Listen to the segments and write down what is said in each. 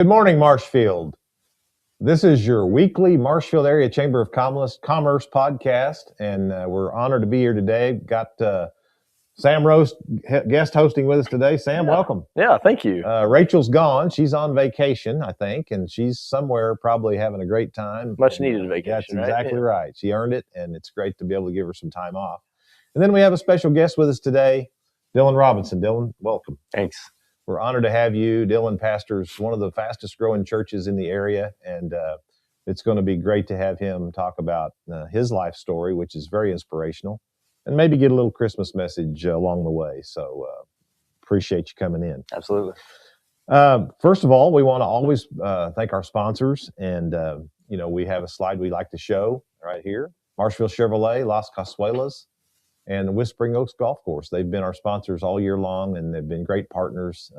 Good morning, Marshfield. This is your weekly Marshfield Area Chamber of Commerce podcast, and we're honored to be here today. Got Sam Roast guest hosting with us today. Sam, welcome. Yeah, thank you. Rachel's gone. She's on vacation, I think, and she's somewhere probably having a great time. Much needed vacation. That's exactly right. She earned it, and it's great to be able to give her some time off. And then we have a special guest with us today, Dylan Robinson. Dylan, welcome. Thanks. We're honored to have you. Dylan pastors one of the fastest growing churches in the area, and it's going to be great to have him talk about his life story, which is very inspirational, and maybe get a little Christmas message along the way. So appreciate you coming in. Absolutely. First of all, we want to always thank our sponsors, and we have a slide we like to show right here. Marshfield Chevrolet, Las Casuelas, and the Whispering Oaks Golf Course. They've been our sponsors all year long, and they've been great partners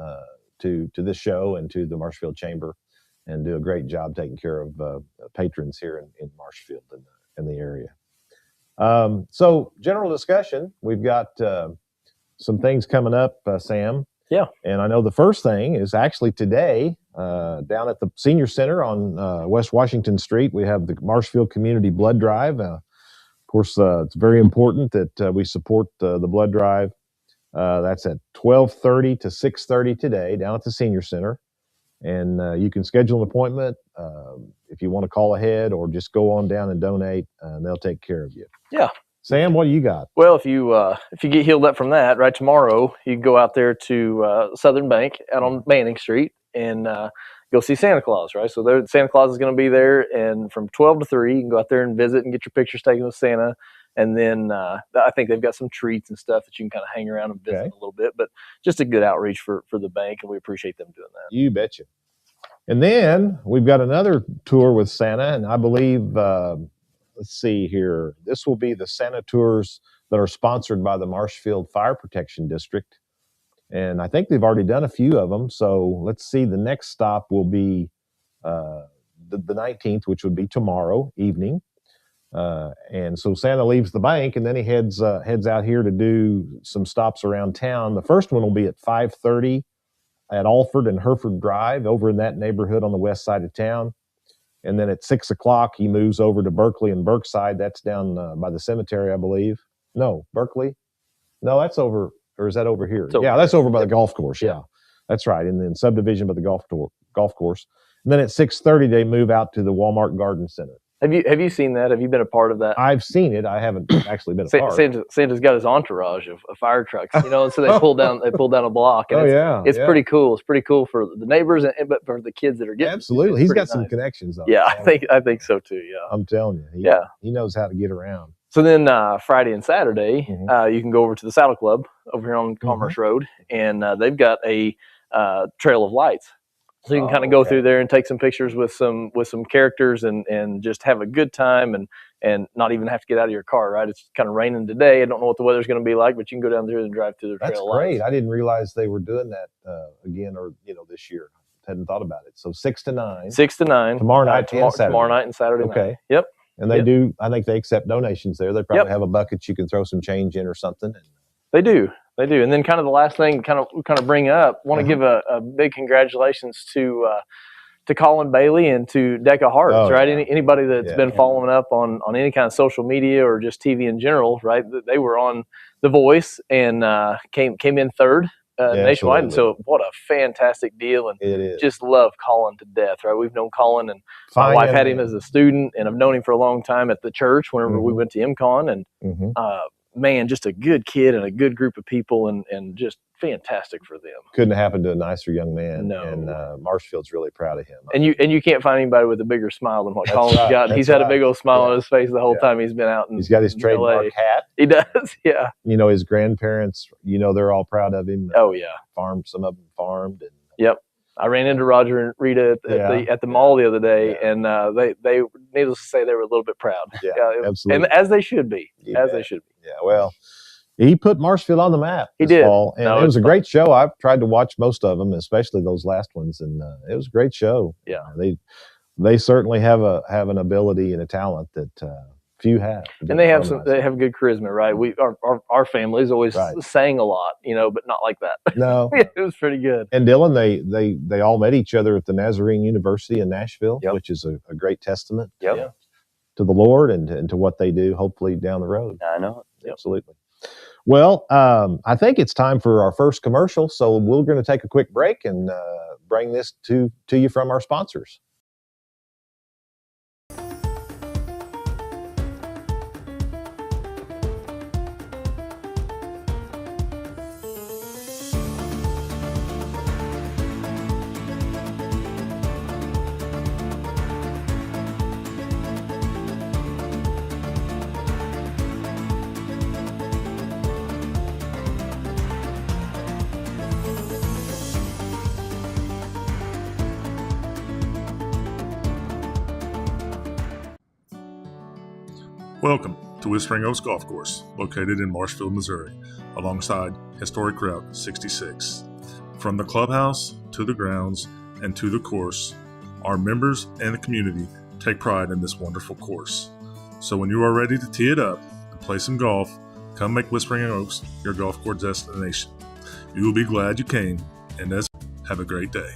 to this show and to the Marshfield Chamber, and do a great job taking care of patrons here in Marshfield and in the area. So general discussion, we've got some things coming up, Sam. Yeah. And I know the first thing is actually today down at the Senior Center on West Washington Street. We have the Marshfield Community Blood Drive. Of course, it's very important that we support the blood drive. That's at 12:30 to 6:30 today down at the Senior Center. And you can schedule an appointment if you want to call ahead, or just go on down and donate, and they'll take care of you. Yeah. Sam, what do you got? Well, if you get healed up from that, right, tomorrow you can go out there to Southern Bank out on Manning Street and go see Santa Claus, right? So Santa Claus is going to be there, and from 12 to 3, you can go out there and visit and get your pictures taken with Santa. And then I think they've got some treats and stuff that you can kind of hang around and visit a little bit. But just a good outreach for the bank, and we appreciate them doing that. You betcha. And then we've got another tour with Santa, and I believe, let's see here, this will be the Santa tours that are sponsored by the Marshfield Fire Protection District. And I think they've already done a few of them. So let's see, the next stop will be the 19th, which would be tomorrow evening. And so Santa leaves the bank, and then he heads out here to do some stops around town. The first one will be at 5:30 at Alford and Hereford Drive over in that neighborhood on the west side of town. And then at 6 o'clock, he moves over to Berkeley and Berkside. That's down by the cemetery, I believe. No, Berkeley? No, that's over. Or is that over here? Yeah, that's over by the golf course. Yeah, that's right. And then subdivision by the golf course. And then at 6:30, they move out to the Walmart Garden Center. Have you seen that? Have you been a part of that? I've seen it. I haven't actually been a part. Santa's got his entourage of fire trucks, and so they pull down a block. And it's pretty cool. It's pretty cool for the neighbors, but for the kids that are getting. Absolutely, he's got some connections. Yeah, I think so too. Yeah, I'm telling you. He knows how to get around. So then Friday and Saturday, you can go over to the Saddle Club over here on Commerce Road, and they've got a trail of lights. So you can kind of go through there and take some pictures with some characters and just have a good time and not even have to get out of your car, right? It's kind of raining today. I don't know what the weather's going to be like, but you can go down there and drive through the trail of lights. That's great. I didn't realize they were doing that again, or this year. I hadn't thought about it. So 6 to 9. 6 to 9. Tomorrow night and Saturday. Tomorrow night and Saturday night. Okay. Yep. And they do, I think they accept donations there. They probably have a bucket you can throw some change in or something. They do. And then kind of the last thing kind of bring up, want to give a big congratulations to Colin Bailey and to Decca Hearts, right? Yeah. Anybody that's been following up on any kind of social media or just TV in general, right? They were on The Voice and came in third nationwide. And so what a fantastic deal. And it is. Just love Colin to death, right? We've known Colin, and my wife had him as a student, and I've known him for a long time at the church whenever we went to MCON. And man, just a good kid and a good group of people, and just fantastic for them. Couldn't have happened to a nicer young man. No. And Marshfield's really proud of him. And you can't find anybody with a bigger smile than what Colin's got. He's had a big old smile on his face the whole time he's been out. He's got his trademark hat. He does, yeah. His grandparents, they're all proud of him. Oh, yeah. Some of them farmed. And, yep. I ran into Roger and Rita at the mall the other day, and they needless to say, they were a little bit proud. Yeah, absolutely. And as they should be. Yeah, well, he put Marshfield on the map this fall, and it was a great show. I've tried to watch most of them, especially those last ones, and it was a great show. Yeah, they certainly have an ability and a talent that few have. And they have they have good charisma, right? Our families always sang a lot, but not like that. No, it was pretty good. And Dylan, they all met each other at the Nazarene University in Nashville, which is a great testament to the Lord and to what they do, hopefully down the road. I know. Absolutely. Well, I think it's time for our first commercial, so we're going to take a quick break and bring this to you from our sponsors. Welcome to Whispering Oaks Golf Course, located in Marshfield, Missouri, alongside historic Route 66. From the clubhouse to the grounds and to the course, our members and the community take pride in this wonderful course. So when you are ready to tee it up and play some golf, come make Whispering Oaks your golf course destination. You will be glad you came, and have a great day.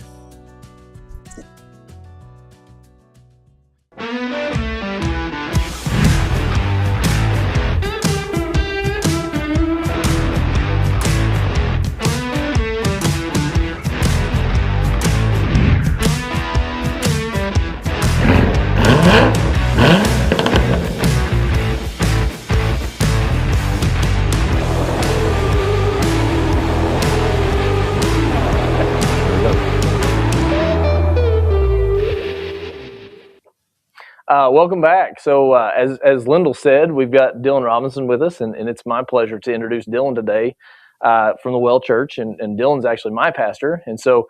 Welcome back. So as Lyndall said, we've got Dylan Robinson with us, and it's my pleasure to introduce Dylan today from the Well Church. And Dylan's actually my pastor. And so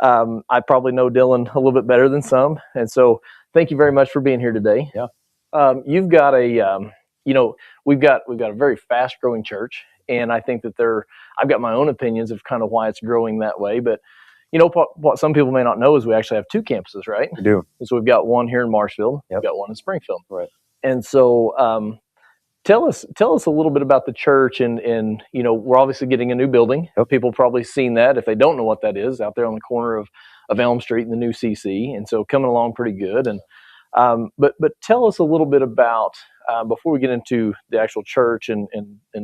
I probably know Dylan a little bit better than some. And so thank you very much for being here today. Yeah. You've got we've got a very fast growing church. And I think that I've got my own opinions of kind of why it's growing that way. But what some people may not know is we actually have two campuses, right? We do. And so we've got one here in Marshfield. We've got one in Springfield. Right. And so tell us a little bit about the church. And we're obviously getting a new building. People have probably seen that if they don't know what that is, out there on the corner of Elm Street and the new CC. And so coming along pretty good. And but tell us a little bit about, before we get into the actual church and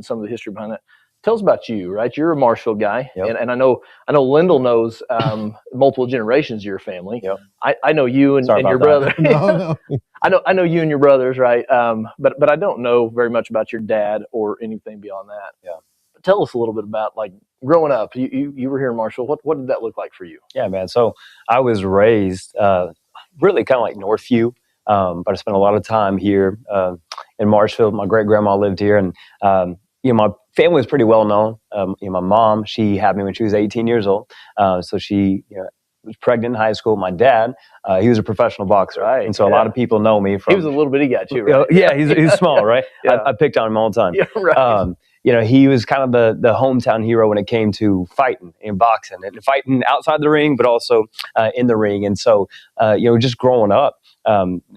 some of the history behind it, tell us about you, right? You're a Marshfield guy, and I know Lyndall knows multiple generations of your family. I know you and your brother. No. I know you and your brothers, right? But I don't know very much about your dad or anything beyond that. Yeah. But tell us a little bit about, like, growing up. You were here in Marshfield. What did that look like for you? Yeah, man. So I was raised really kind of like Northview, but I spent a lot of time here in Marshfield. My great grandma lived here, and my family was pretty well known. My mom, she had me when she was 18 years old. So she was pregnant in high school. My dad, he was a professional boxer. Right. And so a lot of people know me from. He was a little bitty guy too, right? Yeah, he's small, right? I picked on him all the time. Yeah, right. He was kind of the hometown hero when it came to fighting and boxing and fighting outside the ring, but also in the ring. And so, just growing up,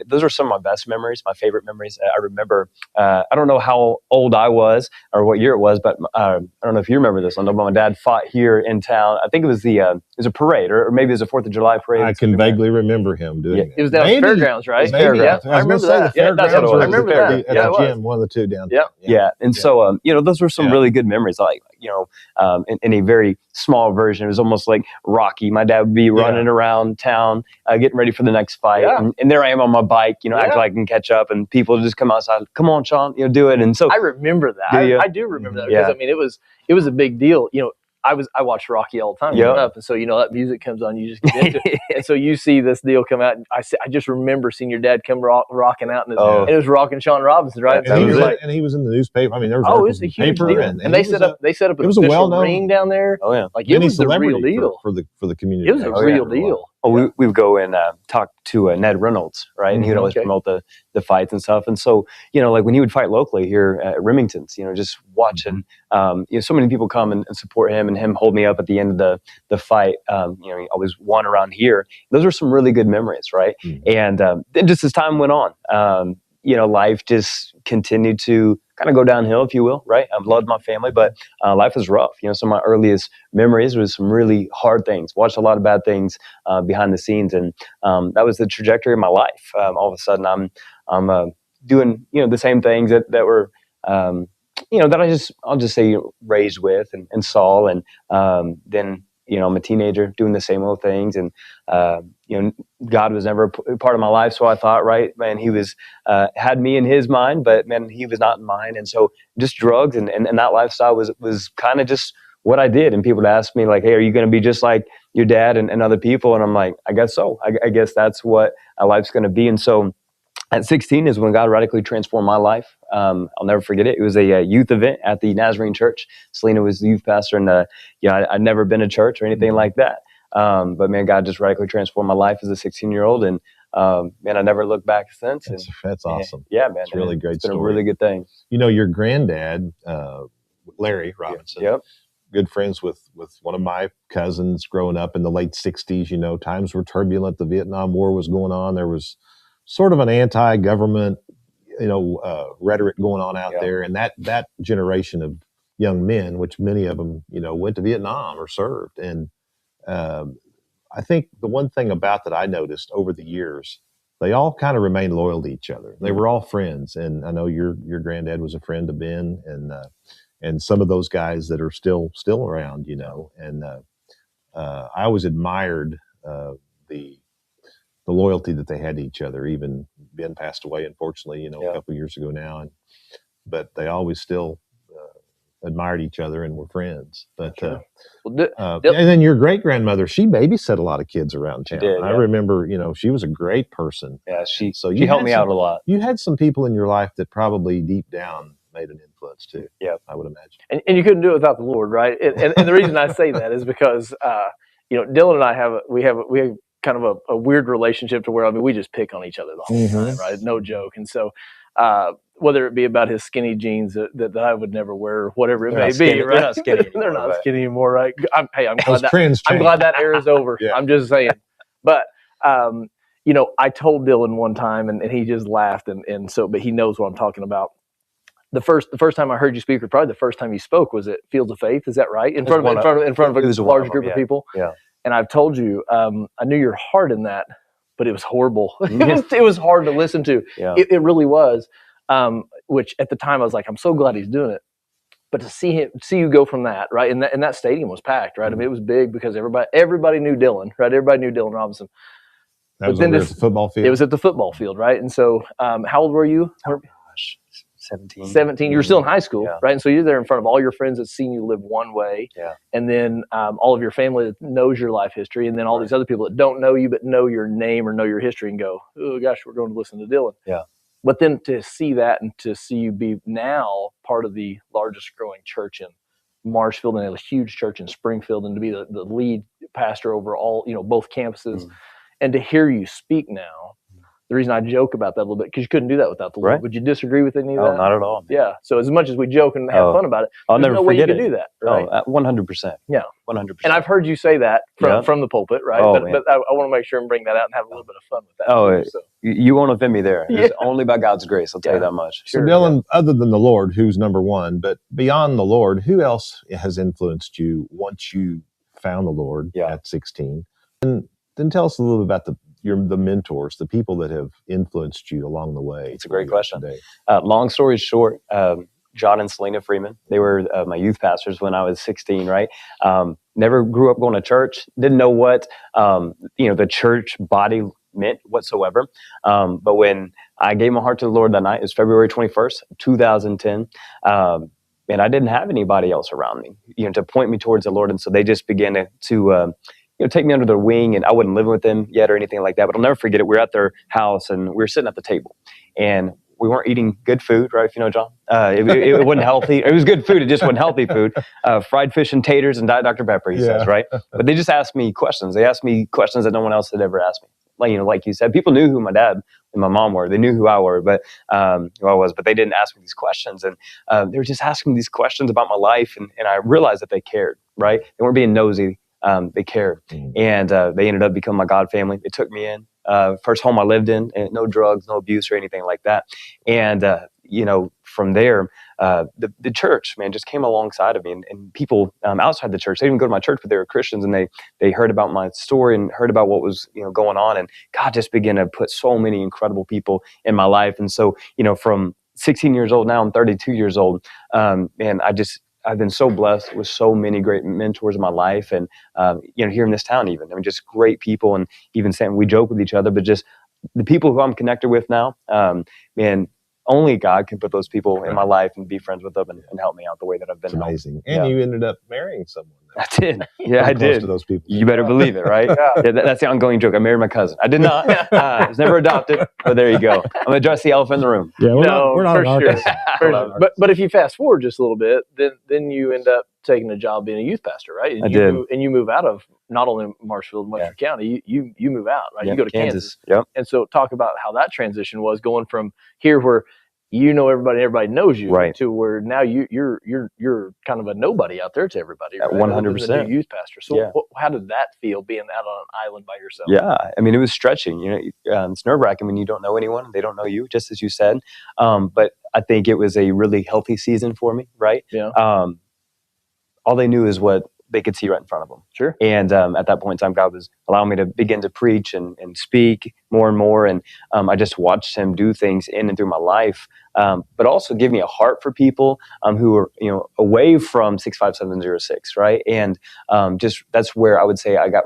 those are some of my best memories, my favorite memories. I remember, I don't know how old I was or what year it was, but I don't know if you remember this. I know my dad fought here in town. I think it was it was a parade, or maybe it was a 4th of July parade. I can vaguely remember him doing it. It was down at Fairgrounds, right? Fairgrounds. I remember that. Yeah, that's what it was. I remember that. At the gym, one of the two downtown. Yeah. And so, those were some really good memories. Like, in a very small version, it was almost like Rocky. My dad would be running around town, getting ready for the next fight. Yeah. And there I am on my bike, acting like I can catch up, and people just come outside. Come on, Sean, do it. And so I remember that. I do remember that because it was a big deal. I watched Rocky all the time growing up, and so that music comes on, you just get into it. And so you see this deal come out, and I just remember seeing your dad come rocking out, and it was rocking Sean Robinson, right? And he was in the newspaper. I mean, there was it was a huge deal. And they set up an official ring down there. Oh yeah, like it was the real deal for the community. It was a real deal. Oh, we would go and talk to Ned Reynolds, right? And he would always promote the fights and stuff. And so, like when he would fight locally here at Remington's, just watching, so many people come and support him, and him hold me up at the end of the fight. He always won around here. Those are some really good memories, right? And then just as time went on, life just continued to kind of go downhill, if you will, right? I've loved my family, but life was rough. Some of my earliest memories was some really hard things. Watched a lot of bad things behind the scenes, and that was the trajectory of my life. All of a sudden, I'm doing the same things that were that I'll just say raised with and saw, and then I'm a teenager doing the same old things, and God was never a part of my life. So I thought, right, man, he was had me in his mind, but man, he was not in mine. And so just drugs and that lifestyle was kind of just what I did. And people would ask me like, hey, are you going to be just like your dad and other people? And I'm like, I guess so. I guess that's what life's going to be. And so at 16 is when God radically transformed my life. I'll never forget it. It was a youth event at the Nazarene Church. Selena was the youth pastor, and I'd never been to church or anything like that. But man, God just radically transformed my life as a 16-year-old, and man, I never looked back since. That's awesome. Yeah, man, it's really great. It's been story. a really good thing. Your granddad, Larry Robinson. Yep. Good friends with one of my cousins growing up in the late 60s. Times were turbulent. The Vietnam War was going on. There was sort of an anti-government, rhetoric going on out there. And that generation of young men, which many of them, went to Vietnam or served. And I think the one thing about that I noticed over the years, they all kind of remained loyal to each other. They were all friends. And I know your granddad was a friend of Ben and some of those guys that are still around, and I always admired the loyalty that they had to each other. Even Ben passed away, unfortunately, a couple of years ago now, but they always still admired each other and were friends. But Sure. And then your great grandmother, she babysat a lot of kids around town. Did, I remember, she was a great person. Yeah, she you helped me out a lot. You had some people in your life that probably deep down made an influence too. Yeah, I would imagine. And you couldn't do it without the Lord, right? And the reason I say that is because Dylan and I have kind of a weird relationship to where we just pick on each other the whole time, right? No joke. And so whether it be about his skinny jeans that I would never wear, or whatever it may be, right? They're not skinny anymore. They're not skinny anymore, right? I'm glad that era is over. Yeah. I'm just saying. But I told Dylan one time, and he just laughed, but he knows what I'm talking about. The first time I heard you speak, or probably the first time you spoke, was at Fields of Faith. Is that right? In front of a large group of people. Yeah. And I've told you, I knew your heart in that, but it was horrible. It was hard to listen to. Yeah. It really was. Which at the time I was like, I'm so glad he's doing it. But to see you go from that, right? And that stadium was packed, right? It was big because everybody knew Dylan, right? Everybody knew Dylan Robinson. That was at the football field. It was at the football field, right? And so, how old were you? Oh gosh, 17. 17. You were still in high school, Yeah. right? And so you're there in front of all your friends that seen you live one way, and then all of your family that knows your life history, and then all these other people that don't know you but know your name or know your history and go, oh gosh, we're going to listen to Dylan. Yeah. But then to see that and to see you be now part of the largest growing church in Marshfield and a huge church in Springfield, and to be the lead pastor over all, both campuses, and to hear you speak now. The reason I joke about that a little bit, because you couldn't do that without the Lord. Right. Would you disagree with any of that? Oh, not at all. Man. Yeah. So as much as we joke and have fun about it, I'll there's never no way you forget could it. do that. Right? Oh, 100%. Yeah. 100%. And I've heard you say that from the pulpit, right? Oh, but I want to make sure and bring that out and have a little bit of fun with that. Oh, too, so. You won't offend me there. It's only by God's grace. I'll tell you that much. So Dylan, other than the Lord, who's number one, but beyond the Lord, who else has influenced you once you found the Lord at 16? And then tell us a little bit about the mentors, the people that have influenced you along the way. It's a great question. Long story short, John and Selena Freeman, they were my youth pastors when I was 16, right? Never grew up going to church, didn't know what, the church body meant whatsoever. But when I gave my heart to the Lord that night, it was February 21st, 2010. And I didn't have anybody else around me, to point me towards the Lord. And so they just began to take me under their wing, and I wasn't living with them yet or anything like that. But I'll never forget it. We were at their house, and we were sitting at the table, and we weren't eating good food, right? If you know, John, it wasn't healthy. It was good food. It just wasn't healthy food. Fried fish and taters and Diet Dr. Pepper, he says, right? But they just asked me questions. They asked me questions that no one else had ever asked me. Like you said, people knew who my dad and my mom were. They knew who I was, but they didn't ask me these questions. And they were just asking me these questions about my life, and I realized that they cared, right? They weren't being nosy. They cared. And they ended up becoming my God family. They took me in. first home I lived in, and no drugs, no abuse or anything like that. And, from there, the church, man, just came alongside of me, and people outside the church, they didn't go to my church, but they were Christians, and they heard about my story and heard about what was going on, and God just began to put so many incredible people in my life. And so from 16 years old now, I'm 32 years old, and I've been so blessed with so many great mentors in my life, and here in this town, even just great people, and even saying we joke with each other, but just the people who I'm connected with now, man. Only God can put those people in my life and be friends with them and help me out the way that I've been. It's amazing. And you ended up marrying someone. I did. Yeah, I did. To those people. You better believe it, right? That's the ongoing joke. I married my cousin. I did not. I was never adopted, but there you go. I'm going to address the elephant in the room. Yeah, we're not for sure. But if you fast forward just a little bit, then you end up taking a job being a youth pastor, right? And I did. And you move out of not only Marshfield and Western County, you move out, right? You go to Kansas. Yep. And so talk about how that transition was, going from here where everybody knows you, right, to where now you're kind of a nobody out there to everybody, right? 100%. Youth pastor. So how did that feel, being out on an island by yourself? Yeah, I mean, it was stretching. It's nerve-wracking when you don't know anyone, they don't know you, just as you said. But I think it was a really healthy season for me, right? Yeah. All they knew is what they could see right in front of them. Sure. And at that point in time, God was allowing me to begin to preach and speak more and more. And I just watched him do things in and through my life, but also give me a heart for people who are, away from 65706, right? And just that's where I would say I got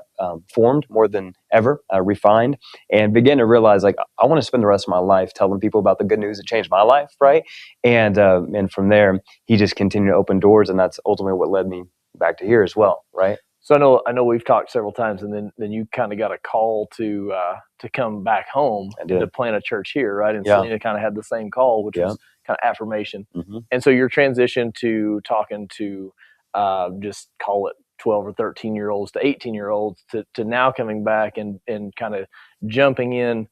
formed more than ever, refined, and began to realize, like, I want to spend the rest of my life telling people about the good news that changed my life, right? And from there, he just continued to open doors, and that's ultimately what led me back to here as well, right? So I know we've talked several times, and then you kind of got a call to come back home to plant a church here, right? And Selena kind of had the same call, which was kind of affirmation. Mm-hmm. And so your transition to talking to just call it 12 or 13-year-olds to 18-year-olds to now coming back and kind of jumping in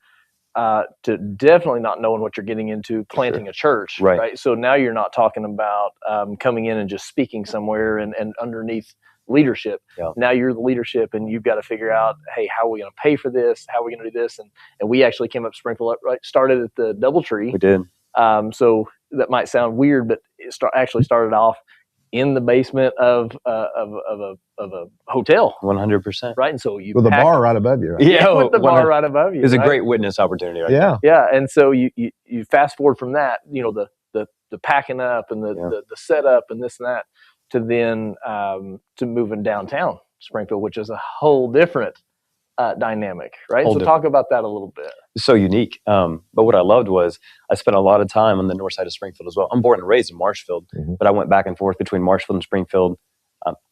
to definitely not knowing what you're getting into, planting a church, right? So now you're not talking about coming in and just speaking somewhere and underneath leadership. Now you're the leadership, and you've got to figure out, hey, how are we going to pay for this? How are we going to do this? And we actually came up Springfield, right? Started at the DoubleTree. We did. So that might sound weird, but it actually started off in the basement of a hotel. 100%. Right. And so you with a bar right above you. Right? Yeah, with the bar right above you. It was a great witness opportunity. Right yeah. Yeah. And so you fast forward from that, the packing up and the setup and this and that, to then to moving downtown Springfield, which is a whole different dynamic, right? So talk about that a little bit. So unique. But what I loved was I spent a lot of time on the north side of Springfield as well. I'm born and raised in Marshfield, but I went back and forth between Marshfield and Springfield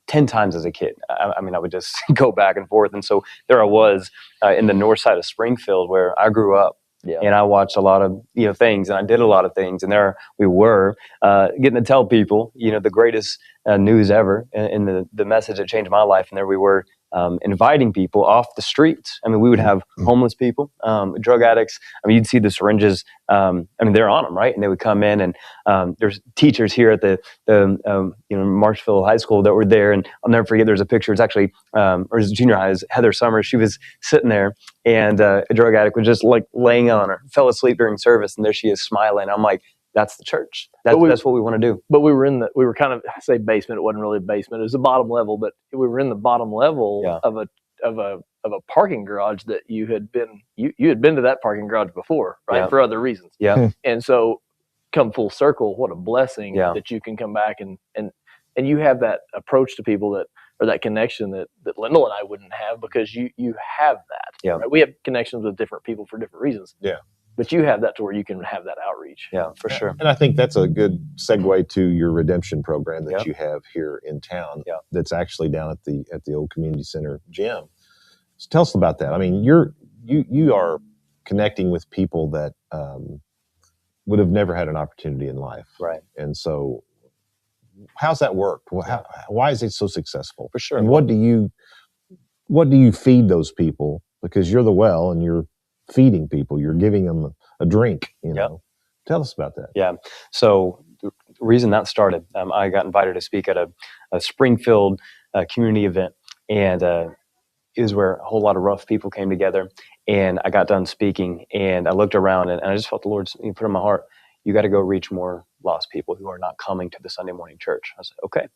10 times as a kid. I mean, I would just go back and forth. And so there I was in the north side of Springfield where I grew up. Yeah. And I watched a lot of things, and I did a lot of things, and there we were getting to tell people the greatest news ever, and the message that changed my life. And there we were inviting people off the streets. I mean, we would have homeless people, drug addicts. I mean, you'd see the syringes. I mean, they're on them, right? And they would come in, and there's teachers here at the Marshfield High School that were there, and I'll never forget. There's a picture. It's actually or it was junior high. It was Heather Summers. She was sitting there, and a drug addict was just like laying on her, fell asleep during service, and there she is smiling. I'm like, that's the church. That's what we want to do. But we were kind of, I say basement. It wasn't really a basement. It was the bottom level, but we were in the bottom level of a parking garage that you had been to that parking garage before, right? Yeah. For other reasons. Yeah. And so come full circle, what a blessing that you can come back and you have that approach to people or that connection that Lyndall and I wouldn't have, because you have that. Yeah. Right? We have connections with different people for different reasons. Yeah. But you have that to where you can have that outreach. Yeah, for sure. And I think that's a good segue to your redemption program that you have here in town. Yeah. That's actually down at the old community center gym. So tell us about that. I mean, you are connecting with people that would have never had an opportunity in life. Right. And so how's that work? Why is it so successful? For sure. And what do you feed those people? Because you're the well, and you're feeding people. You're giving them a drink. Tell us about that. Yeah. So the reason that started, I got invited to speak at a Springfield community event, and it was where a whole lot of rough people came together. And I got done speaking, and I looked around, and I just felt the Lord put in my heart, you got to go reach more lost people who are not coming to the Sunday morning church. I said, okay.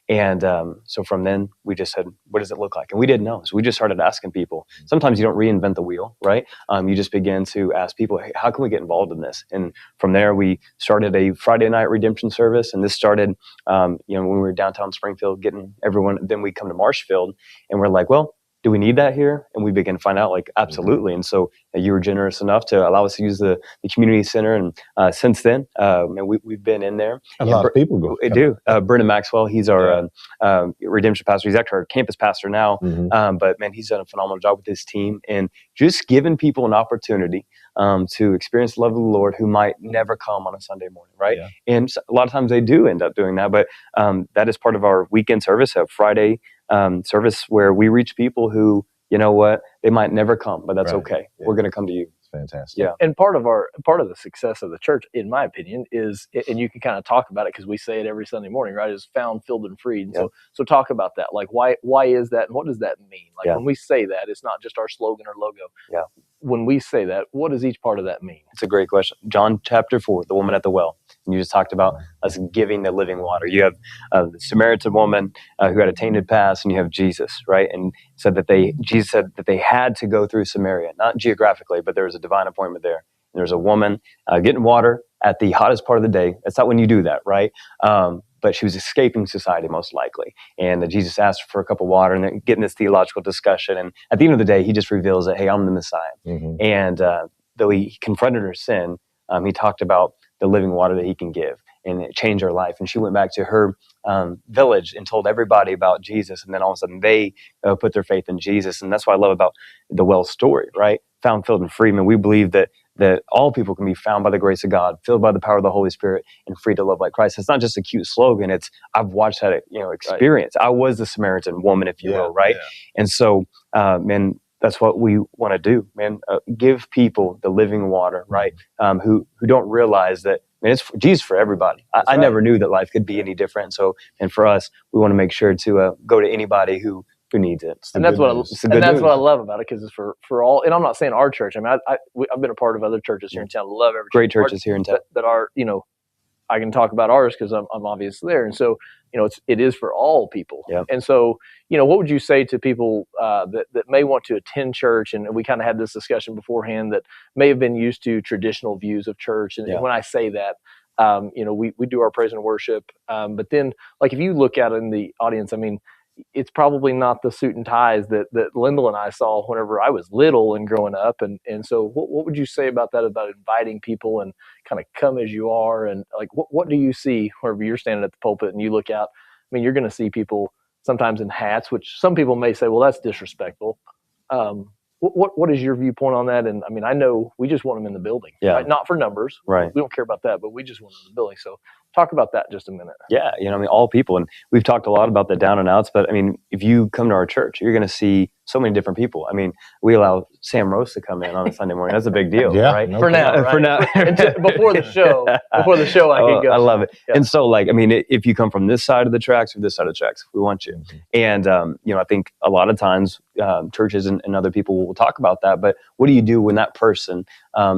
And so from then, we just said, what does it look like? And we didn't know. So we just started asking people. Sometimes you don't reinvent the wheel, right? You just begin to ask people, hey, how can we get involved in this? And from there, we started a Friday night redemption service. And this started, when we were downtown Springfield, getting everyone. Then we come to Marshfield, and we're like, well, do we need that here? And we began to find out, like, absolutely. And so you were generous enough to allow us to use the community center. And since then, and we've been in there. A lot of people go. They do. Brendan Maxwell, he's our redemption pastor. He's actually our campus pastor now. But man, he's done a phenomenal job with his team and just giving people an opportunity to experience the love of the Lord who might never come on a Sunday morning, right? Yeah. And a lot of times they do end up doing that. But that is part of our weekend service, a Friday service where we reach people who, you know what, they might never come, but that's okay. Yeah. We're going to come to you. It's fantastic. Yeah. And part of the success of the church, in my opinion, is, and you can kind of talk about it because we say it every Sunday morning, right? Is found, filled, and freed. And so talk about that. Like, why is that, and what does that mean? Like when we say that, it's not just our slogan or logo. Yeah. When we say that, what does each part of that mean? It's a great question. John chapter 4, the woman at the well. And you just talked about us giving the living water. You have the Samaritan woman who had a tainted past, and you have Jesus, right? And Jesus said that they had to go through Samaria, not geographically, but there was a divine appointment there. And there's a woman getting water at the hottest part of the day. That's not when you do that, right? But she was escaping society, most likely. And Jesus asked her for a cup of water, and then getting this theological discussion. And at the end of the day, he just reveals that, hey, I'm the Messiah. And though he confronted her sin, he talked about the living water that he can give, and it changed her life. And she went back to her village and told everybody about Jesus. And then all of a sudden they put their faith in Jesus. And that's what I love about the well story, right? Found, filled, and free. Man, we believe that all people can be found by the grace of God, filled by the power of the Holy Spirit, and free to love like Christ. It's not just a cute slogan. It's, I've watched that, experience. Right. I was the Samaritan woman, if you will, right? Yeah. And so, man, that's what we want to do, man. Give people the living water, right? Who don't realize that, man, it's Jesus for everybody. I never knew that life could be any different. So, and for us, we want to make sure to go to anybody who needs it. And that's what I love about it, because it's for all. And I'm not saying our church. I mean, I've been a part of other churches here in town. Love every great churches here in town that are, I can talk about ours because I'm obviously there. And so, it is for all people. Yep. And so, what would you say to people that may want to attend church? And we kind of had this discussion beforehand, that may have been used to traditional views of church. And when I say that, we do our praise and worship. But then, like, if you look out in the audience, I mean, it's probably not the suit and ties that Lyndall and I saw whenever I was little and growing up. And so what would you say about that, about inviting people and kind of come as you are? And like, what do you see wherever you're standing at the pulpit and you look out? I mean, you're going to see people sometimes in hats, which some people may say, well, that's disrespectful. What is your viewpoint on that? And I mean, I know we just want them in the building, right? Not for numbers. Right. We don't care about that, but we just want them in the building. So talk about that just a minute. Yeah. I mean, all people, and we've talked a lot about the down and outs, but I mean, if you come to our church, you're going to see so many different people. I mean, we allow Sam Rose to come in on a Sunday morning. That's a big deal, right? For now, right? For now. Before the show, I can go. I love it. Yeah. And so, like, I mean, if you come from this side of the tracks or this side of the tracks, we want you. And, I think a lot of times churches and other people will talk about that, but what do you do when that person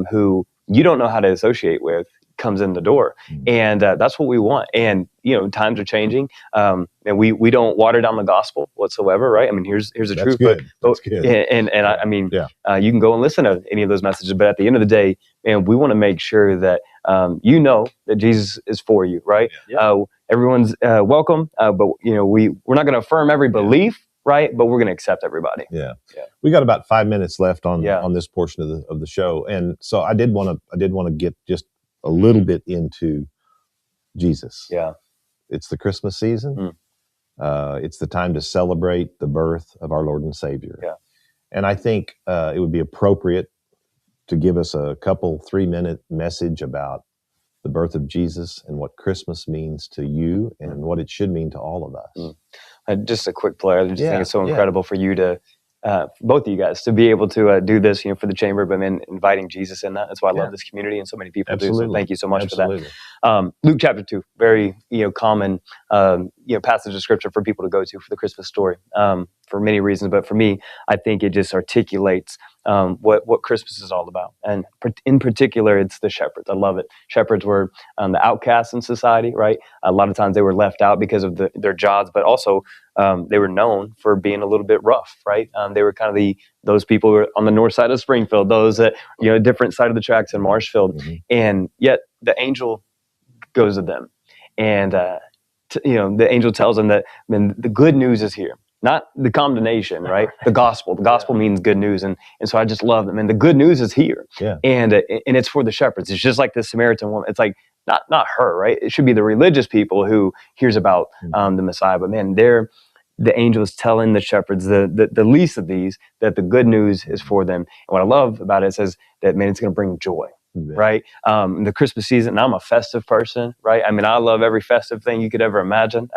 who you don't know how to associate with comes in the door? And that's what we want. And times are changing, and we don't water down the gospel whatsoever, right? I mean, here's the truth. Good. But I mean, you can go and listen to any of those messages, but at the end of the day, man, we want to make sure that that Jesus is for you, right? Everyone's welcome, but we're not going to affirm every belief. Right, but we're going to accept everybody. Yeah. We got about 5 minutes left on this portion of the show, and so I did want to get just a little bit into Jesus. Yeah, it's the Christmas season. It's the time to celebrate the birth of our Lord and Savior. Yeah, and I think it would be appropriate to give us a couple 3-minute message about the birth of Jesus and what Christmas means to you and what it should mean to all of us. Just a quick play. I just think it's so incredible for you to, both of you guys, to be able to do this, for the chamber, but then inviting Jesus in that. That's why I love this community, and so many people do. So thank you so much for that. Luke chapter 2, very common passage of scripture for people to go to for the Christmas story, for many reasons. But for me, I think it just articulates what Christmas is all about. And in particular, it's the shepherds. I love it. Shepherds were the outcasts in society, right? A lot of times they were left out because of their jobs, but also they were known for being a little bit rough, right? They were kind of those people who were on the north side of Springfield, those that, different side of the tracks in Marshfield. Mm-hmm. And yet the angel goes to them. And, the angel tells them that, the good news is here. Not the condemnation, right? The gospel. The gospel means good news. And so I just love them. And the good news is here. Yeah. And it's for the shepherds. It's just like the Samaritan woman. It's like, not her, right? It should be the religious people who hears about the Messiah. But man, the angel is telling the shepherds, the least of these, that the good news is for them. And what I love about it says that, man, it's going to bring joy. Right. The Christmas season, and I'm a festive person, right? I mean, I love every festive thing you could ever imagine.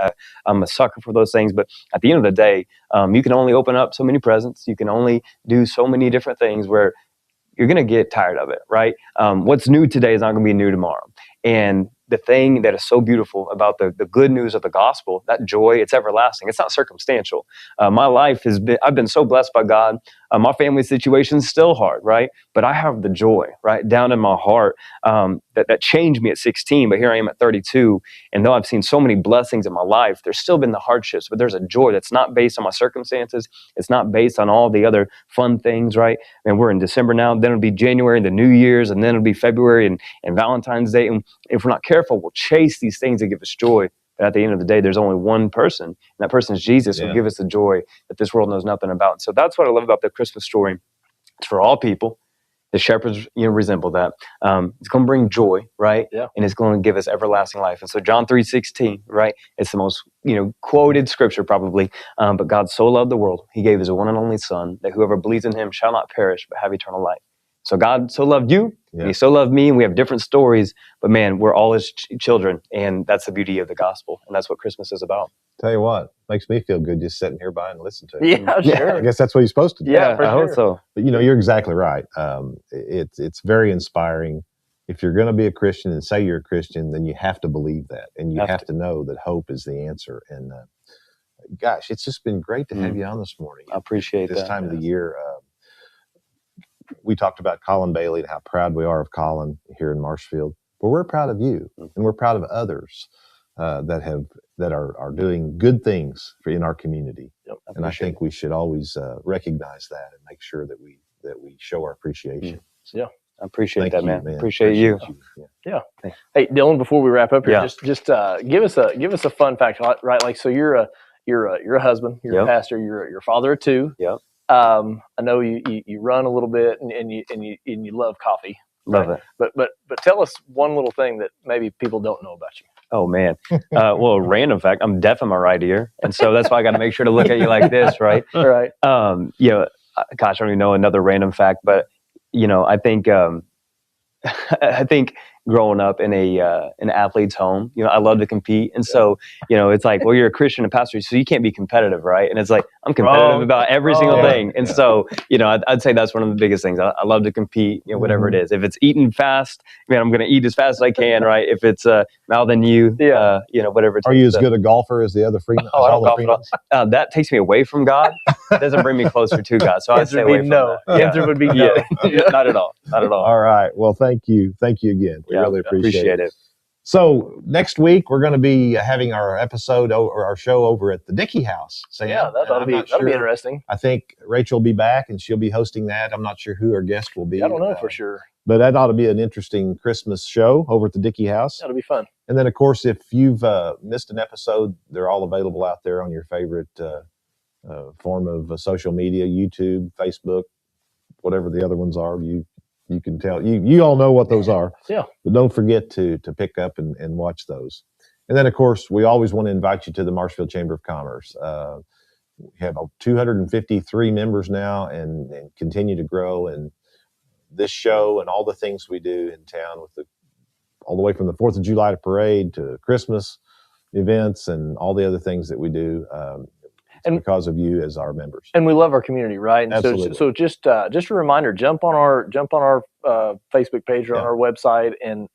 I'm a sucker for those things. But at the end of the day, you can only open up so many presents. You can only do so many different things where you're going to get tired of it, right? What's new today is not going to be new tomorrow. And the thing that is so beautiful about the good news of the gospel, that joy, it's everlasting. It's not circumstantial. My life I've been so blessed by God. My family situation is still hard, right? But I have the joy, right, down in my heart that changed me at 16, but here I am at 32. And though I've seen so many blessings in my life, there's still been the hardships, but there's a joy that's not based on my circumstances. It's not based on all the other fun things, right? And we're in December now, then it'll be January, the New Year's, and then it'll be February and Valentine's Day. And if we're not careful, we'll chase these things that give us joy. But at the end of the day, there's only one person, and that person is Jesus, who give us the joy that this world knows nothing about. So that's what I love about the Christmas story. It's for all people. The shepherds, resemble that. It's going to bring joy, right? Yeah. And it's going to give us everlasting life. And so John 3:16, right? It's the most, quoted scripture probably. But God so loved the world, he gave his one and only son, that whoever believes in him shall not perish, but have eternal life. So God so loved you, and he so loved me, and we have different stories, but man, we're all his children, and that's the beauty of the gospel, and that's what Christmas is about. Tell you what, makes me feel good just sitting here by and listening to it. Yeah, sure. I guess that's what you're supposed to do. Yeah, for I hope sure. so. But you're exactly right. It's very inspiring. If you're going to be a Christian and say you're a Christian, then you have to believe that, and you have to know that hope is the answer. And gosh, it's just been great to have you on this morning. I appreciate this that. time of the year. We talked about Colin Bailey and how proud we are of Colin here in Marshfield. But we're proud of you, and we're proud of others that are doing good things in our community. Yep, and I think we should always recognize that and make sure that we show our appreciation. Yeah, I appreciate Thank that, you, man. Appreciate you. Yeah. Hey, Dylan, before we wrap up here, just give us a fun fact, right? Like, so you're a husband, you're a pastor, you're a father of two. Yep. I know you run a little bit, and you love coffee. Love it. But tell us one little thing that maybe people don't know about you. Oh man. Well, a random fact, I'm deaf in my right ear. And so that's why I got to make sure to look at you like this, right? Right. Gosh, I don't even know another random fact, but I think, I think growing up in an athlete's home, I love to compete. And so, it's like, well, you're a Christian and pastor, so you can't be competitive, right? And it's like, I'm competitive about every single thing. And so, I'd say that's one of the biggest things. I love to compete, whatever it is. If it's eating fast, I'm going to eat as fast as I can, right? If it's mouth and you, whatever it takes. Are you as good a golfer as the other Freeman? Oh, I don't golf at all. That takes me away from God. It doesn't bring me closer to God. So I'd say away from that. The answer would be no. Not at all. Not at all. All right. Well, thank you. Thank you again. We really appreciate it. So next week we're going to be having our episode or our show over at the Dickey House. Sam, that'll be interesting. I think Rachel will be back and she'll be hosting that. I'm not sure who our guest will be. I don't know for sure. But that ought to be an interesting Christmas show over at the Dickey House. That'll be fun. And then, of course, if you've missed an episode, they're all available out there on your favorite form of social media, YouTube, Facebook, whatever the other ones are. You can tell. You all know what those are. Yeah. But don't forget to pick up and watch those. And then, of course, we always want to invite you to the Marshfield Chamber of Commerce. We have 253 members now and continue to grow. And this show and all the things we do in town all the way from the 4th of July parade to Christmas events and all the other things that we do. And because of you as our members. And we love our community, right? And absolutely. So just a reminder, jump on our Facebook page or on Yeah. our website. And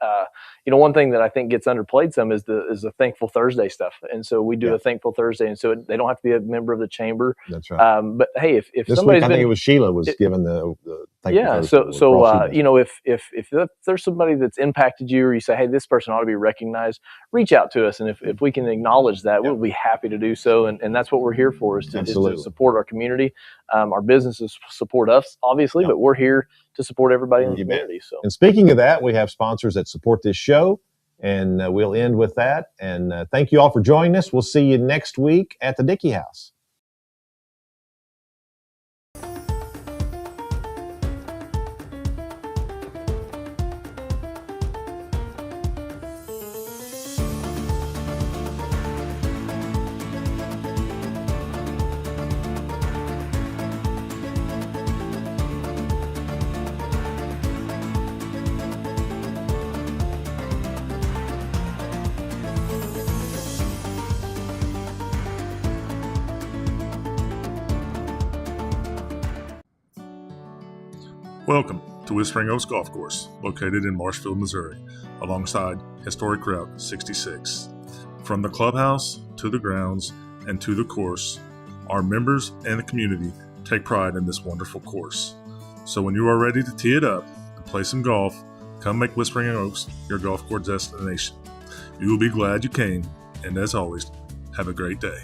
one thing that I think gets underplayed some is the Thankful Thursday stuff. And so we do Yeah. a Thankful Thursday, and so they don't have to be a member of the chamber. That's right. But hey, if This somebody's week, I been, think it was Sheila was given the Thankful yeah, Thursday award for all she does. if there's somebody that's impacted you, or you say, hey, this person ought to be recognized, reach out to us, and if we can acknowledge that, we'll be happy to do so. And that's what we're here for, is to Absolutely. support our community. Our businesses support us, obviously, but we're here to support everybody in the You bet. community. So, And speaking of that, we have sponsors that support this show, and we'll end with that. And thank you all for joining us. We'll see you next week at the Dickey House. Welcome to Whispering Oaks Golf Course, located in Marshfield, Missouri, alongside historic Route 66. From the clubhouse to the grounds and to the course, our members and the community take pride in this wonderful course. So when you are ready to tee it up and play some golf, come make Whispering Oaks your golf course destination. You will be glad you came, and as always, have a great day.